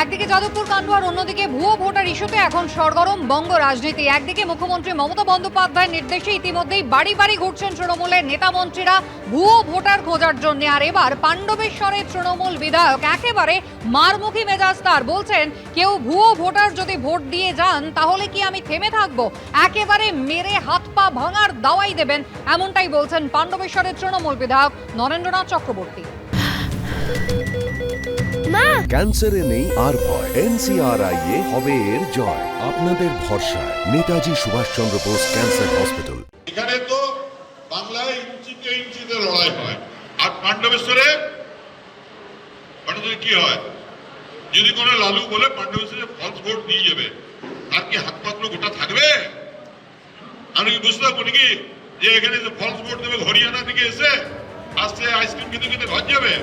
একদিকে যাদবপুর কাণ্ড আর অন্যদিকে ভুয়ো ভোটার ইস্যুতে এখন সরগরম বঙ্গ রাজনীতি। একদিকে মুখ্যমন্ত্রী মমতা বন্দ্যোপাধ্যায়ের নির্দেশে ইতিমধ্যেই বাড়ি বাড়ি ঘুরছেন তৃণমূলের নেতা মন্ত্রীরা ভুয়ো ভোটার খোঁজার জন্য। আর এবার পাণ্ডবেশ্বরের তৃণমূল বিধায়ক একেবারে মারমুখী মেজাজ তার, বলছেন কেউ ভুয়ো ভোটার যদি ভোট দিয়ে যান তাহলে কি আমি থেমে থাকবো, একেবারে মেরে হাত পা ভাঙার দাওয়াই দেবেন, এমনটাই বলছেন পাণ্ডবেশ্বরের তৃণমূল বিধায়ক নরেন্দ্রনাথ চক্রবর্তী। ক্যান্সারে নেই আর ভয়, NCRI হবে এর জয়। আপনাদের ভরসা নেতাজি সুভাষচন্দ্র বোস ক্যান্সার হসপিটাল। এখানে তো বাংলায় ইঞ্চিতে ইঞ্চিতে লড়াই হয়, আর পাণ্ডবেশ্বরে কি হয়? যদি কোনো লালু বলে পাণ্ডবেশ্বরে ফলস ভোট দিয়ে যাবে, তার কি হাত পাতলো গোটা থাকবে? আমি কি বুঝতে পারবো নাকি যে এখানে যে ফলস ভোট দেবে হরিয়ানা থেকে এসে আসছে আইসক্রিম খেতে খেতে ঘর যাবে?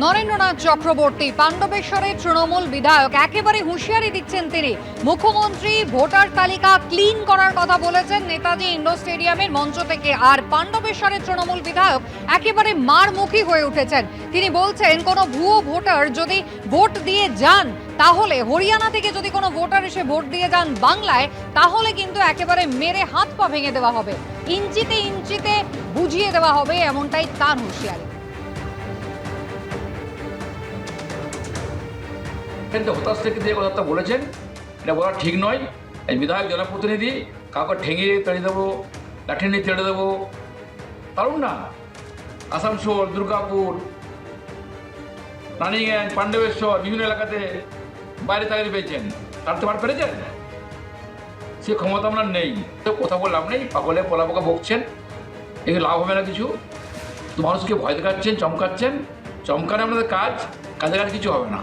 নরেন্দ্রনাথ চক্রবর্তী পাণ্ডবেশ্বরের তৃণমূল বিধায়ক, একেবারে হুঁশিয়ারি দিচ্ছেন তিনি। মুখ্যমন্ত্রী ভোটার তালিকা ক্লিন করার কথা বলেছেন নেতাজি ইন্ডোর স্টেডিয়ামের মঞ্চ থেকে, আর পাণ্ডবেশ্বরের তৃণমূল বিধায়ক একেবারে মারমুখী হয়ে উঠেছেন। তিনি বলছেন কোনো ভুয়ো ভোটার যদি ভোট দিয়ে যান, তাহলে হরিয়ানা থেকে যদি কোনো ভোটার এসে ভোট দিয়ে যান বাংলায়, তাহলে কিন্তু একেবারে মেরে হাত পা ভেঙে দেওয়া হবে, ইঞ্চিতে ইঞ্চিতে বুঝিয়ে দেওয়া হবে, এমনটাই তার হুঁশিয়ারি। কিন্তু হতাশ থেকে যে কথাটা বলেছেন এটা বলা ঠিক নয়। এই বিধায়ক জনপ্রতিনিধি, কাউকে ঠেঙে তেড়ে দেবো, লাঠি নিয়ে তেড়ে দেবো, পারুন না। আসানসোল, দুর্গাপুর, রানিগঞ্জ, পাণ্ডবেশ্বর বিভিন্ন এলাকাতে বাইরে চাকরি পেয়েছেন, তাড়তে পার পেরেছেন? সে ক্ষমতা আপনার নেই, কথা বলে লাভ নেই। পাগলে পোলাপোকা বকছেন, এগুলো লাভ হবে না কিছু। তো মানুষকে ভয় দেখাচ্ছেন, চমকাচ্ছেন, চমকানো আপনাদের কাজ, কাজে কাজ কিছু হবে না।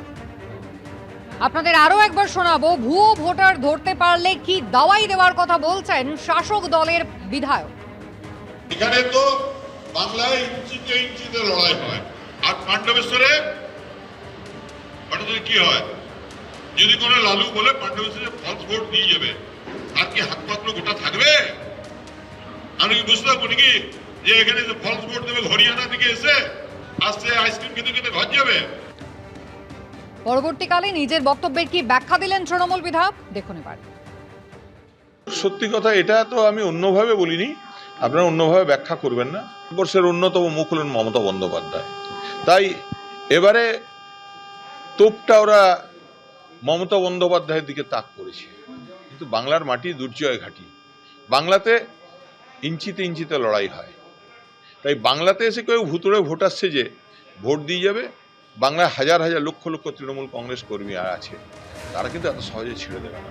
আপনাদের আরো একবার শোনাবো ভুয়ো ভোটার ধরতে পারলে কি দাওয়াই দেওয়ার কথা বলছেন শাসক দলের বিধায়ক। এখানে তো বাংলায় ইঞ্চিতে ইঞ্চিতে লড়াই হয়, আর পাণ্ডবেশ্বরে কি হয়? যদি কোনো লালু বলে পাণ্ডবেশ্বরে ফলস ভোট দিয়ে যাবে, তার কি হাত পাতলো গোটা থাকবে? আমি কি বুঝতে পারবো নাকি যে এখানে যে ফলস ভোট দেবে হরিয়ানা থেকে এসে আসছে আইসক্রিম খেতে খেতে ঘর যাবে? পরবর্তীকালে নিজের বক্তব্যের কি ব্যাখ্যা দিলেন তৃণমূল বিধায়ক, দেখুন এবার। সত্যি কথা, এটা তো আমি অন্যভাবে বলিনি, আপনারা অন্যভাবে ব্যাখ্যা করবেন না। ভারতবর্ষের অন্যতম মুখ হলেন মমতা বন্দ্যোপাধ্যায়, তাই এবারে তোপটা ওরা মমতা বন্দ্যোপাধ্যায়ের দিকে তাক করেছে। কিন্তু বাংলার মাটি দুর্জয় ঘাঁটি, বাংলাতে ইঞ্চিতে ইঞ্চিতে লড়াই হয়। তাই বাংলাতে এসে কেউ ভুতুড়ে ভোট আসছে যে ভোট দিয়ে যাবে, বাংলায় হাজার হাজার লক্ষ লক্ষ তৃণমূল কংগ্রেস কর্মী আর আছে, তারা কিন্তু এত সহজে ছেড়ে দেবে না।